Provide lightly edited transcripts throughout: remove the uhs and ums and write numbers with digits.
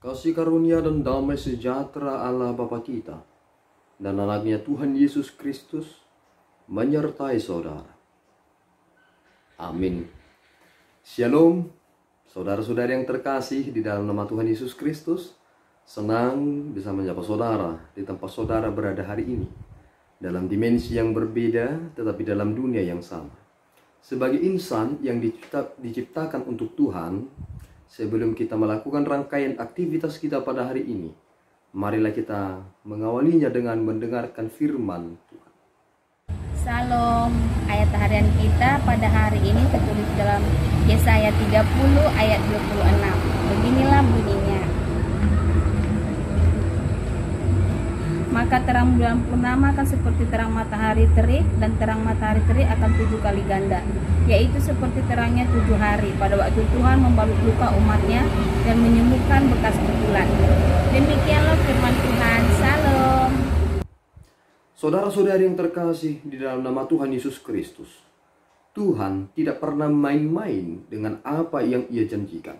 Kasih karunia dan damai sejahtera Allah Bapa kita dan anaknya Tuhan Yesus Kristus menyertai saudara. Amin. Shalom, saudara-saudari yang terkasih di dalam nama Tuhan Yesus Kristus. Senang bisa menyapa saudara di tempat saudara berada hari ini, dalam dimensi yang berbeda tetapi dalam dunia yang sama. Sebagai insan yang diciptakan untuk Tuhan, sebelum kita melakukan rangkaian aktivitas kita pada hari ini, marilah kita mengawalinya dengan mendengarkan firman Tuhan. Salam, ayat harian kita pada hari ini tertulis dalam Yesaya 30 ayat 26. Beginilah bunyinya. Maka terang bulan purnama akan seperti terang matahari terik, dan terang matahari terik akan 7 kali ganda, yaitu seperti terangnya 7 hari. Pada waktu Tuhan membalut luka umatnya dan menyembuhkan bekas pukulan. Demikianlah firman Tuhan. Salam. Saudara-saudari yang terkasih di dalam nama Tuhan Yesus Kristus, Tuhan tidak pernah main-main dengan apa yang Ia janjikan.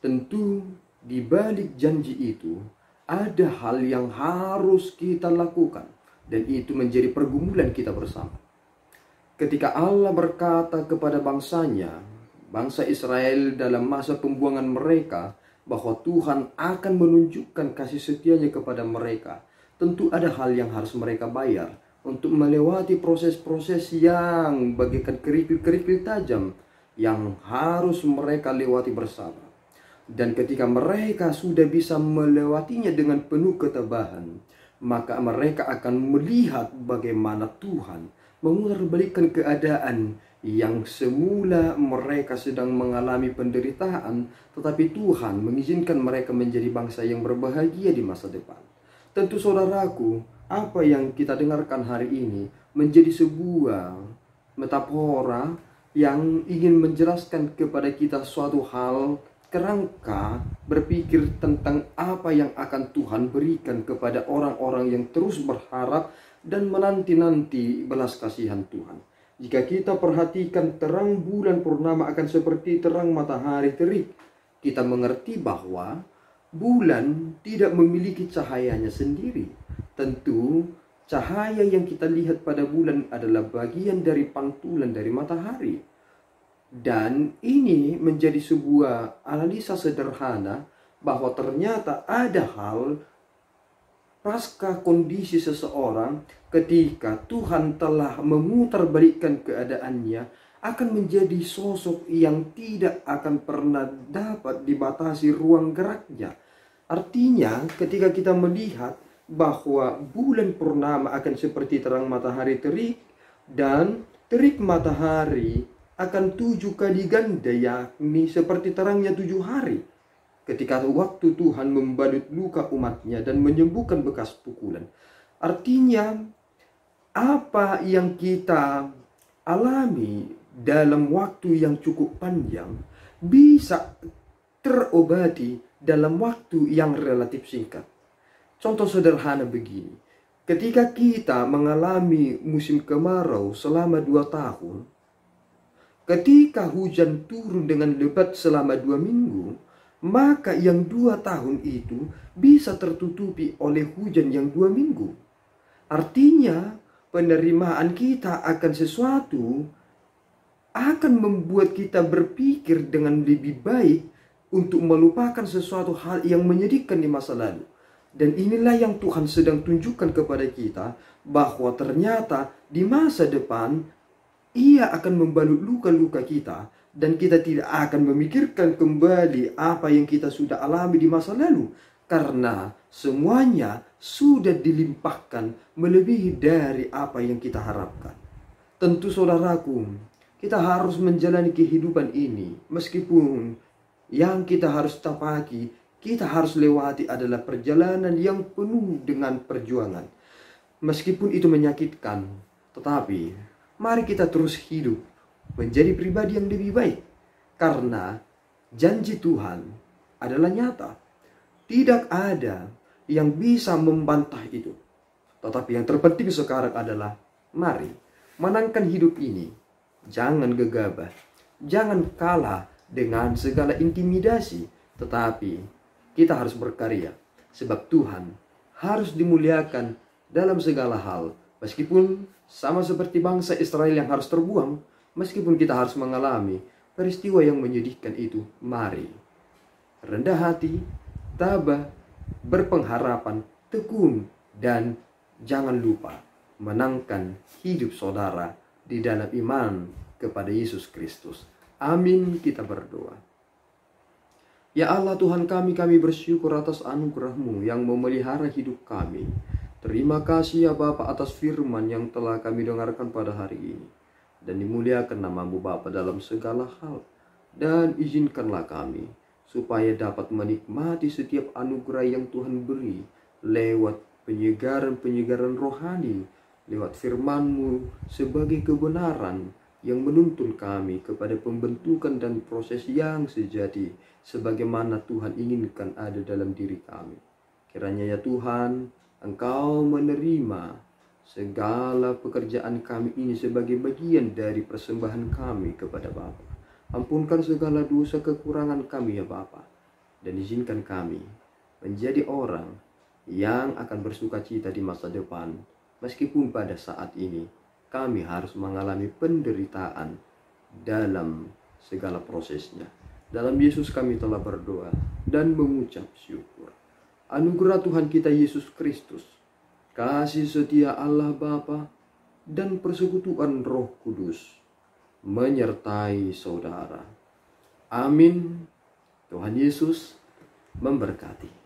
Tentu di balik janji itu ada hal yang harus kita lakukan, dan itu menjadi pergumulan kita bersama. Ketika Allah berkata kepada bangsanya, bangsa Israel dalam masa pembuangan mereka, bahwa Tuhan akan menunjukkan kasih setianya kepada mereka, tentu ada hal yang harus mereka bayar untuk melewati proses-proses yang bagaikan kerikil-kerikil tajam yang harus mereka lewati bersama. Dan ketika mereka sudah bisa melewatinya dengan penuh ketabahan, maka mereka akan melihat bagaimana Tuhan memutarbalikkan keadaan yang semula mereka sedang mengalami penderitaan, tetapi Tuhan mengizinkan mereka menjadi bangsa yang berbahagia di masa depan. Tentu saudaraku, apa yang kita dengarkan hari ini menjadi sebuah metafora yang ingin menjelaskan kepada kita suatu hal kerangka berpikir tentang apa yang akan Tuhan berikan kepada orang-orang yang terus berharap dan menanti-nanti belas kasihan Tuhan. Jika kita perhatikan terang bulan purnama akan seperti terang matahari terik, kita mengerti bahwa bulan tidak memiliki cahayanya sendiri. Tentu cahaya yang kita lihat pada bulan adalah bagian dari pantulan dari matahari. Dan ini menjadi sebuah analisa sederhana bahwa ternyata ada hal pasca kondisi seseorang ketika Tuhan telah memutarbalikkan keadaannya akan menjadi sosok yang tidak akan pernah dapat dibatasi ruang geraknya. Artinya ketika kita melihat bahwa bulan purnama akan seperti terang matahari terik, dan terik matahari akan 7 kali ganda, yakni seperti terangnya 7 hari. Ketika waktu Tuhan membalut luka umatnya dan menyembuhkan bekas pukulan. Artinya apa yang kita alami dalam waktu yang cukup panjang bisa terobati dalam waktu yang relatif singkat. Contoh sederhana begini. Ketika kita mengalami musim kemarau selama 2 tahun, ketika hujan turun dengan lebat selama 2 minggu, maka yang 2 tahun itu bisa tertutupi oleh hujan yang 2 minggu. Artinya penerimaan kita akan sesuatu akan membuat kita berpikir dengan lebih baik untuk melupakan sesuatu hal yang menyedihkan di masa lalu. Dan inilah yang Tuhan sedang tunjukkan kepada kita, bahwa ternyata di masa depan Ia akan membalut luka-luka kita, dan kita tidak akan memikirkan kembali apa yang kita sudah alami di masa lalu, karena semuanya sudah dilimpahkan melebihi dari apa yang kita harapkan. Tentu saudaraku, kita harus menjalani kehidupan ini, meskipun yang kita harus tapaki, kita harus lewati adalah perjalanan yang penuh dengan perjuangan. Meskipun itu menyakitkan, tetapi mari kita terus hidup menjadi pribadi yang lebih baik, karena janji Tuhan adalah nyata. Tidak ada yang bisa membantah itu. Tetapi yang terpenting sekarang adalah mari menangkan hidup ini. Jangan gegabah, jangan kalah dengan segala intimidasi, tetapi kita harus berkarya, sebab Tuhan harus dimuliakan dalam segala hal. Meskipun sama seperti bangsa Israel yang harus terbuang, meskipun kita harus mengalami peristiwa yang menyedihkan itu, mari rendah hati, tabah, berpengharapan, tekun, dan jangan lupa menangkan hidup saudara di dalam iman kepada Yesus Kristus. Amin, kita berdoa. Ya Allah Tuhan kami bersyukur atas anugerah-Mu yang memelihara hidup kami. Terima kasih ya Bapa atas firman yang telah kami dengarkan pada hari ini. Dan dimuliakan nama-Mu Bapa dalam segala hal. Dan izinkanlah kami supaya dapat menikmati setiap anugerah yang Tuhan beri lewat penyegaran-penyegaran rohani, lewat firman-Mu sebagai kebenaran yang menuntun kami kepada pembentukan dan proses yang sejati sebagaimana Tuhan inginkan ada dalam diri kami. Kiranya ya Tuhan, Engkau menerima segala pekerjaan kami ini sebagai bagian dari persembahan kami kepada Bapa. Ampunkan segala dosa kekurangan kami ya Bapa, dan izinkan kami menjadi orang yang akan bersuka cita di masa depan, meskipun pada saat ini kami harus mengalami penderitaan dalam segala prosesnya. Dalam Yesus kami telah berdoa dan mengucap syukur. Anugerah Tuhan kita Yesus Kristus, kasih setia Allah Bapa, dan persekutuan Roh Kudus menyertai saudara. Amin. Tuhan Yesus memberkati.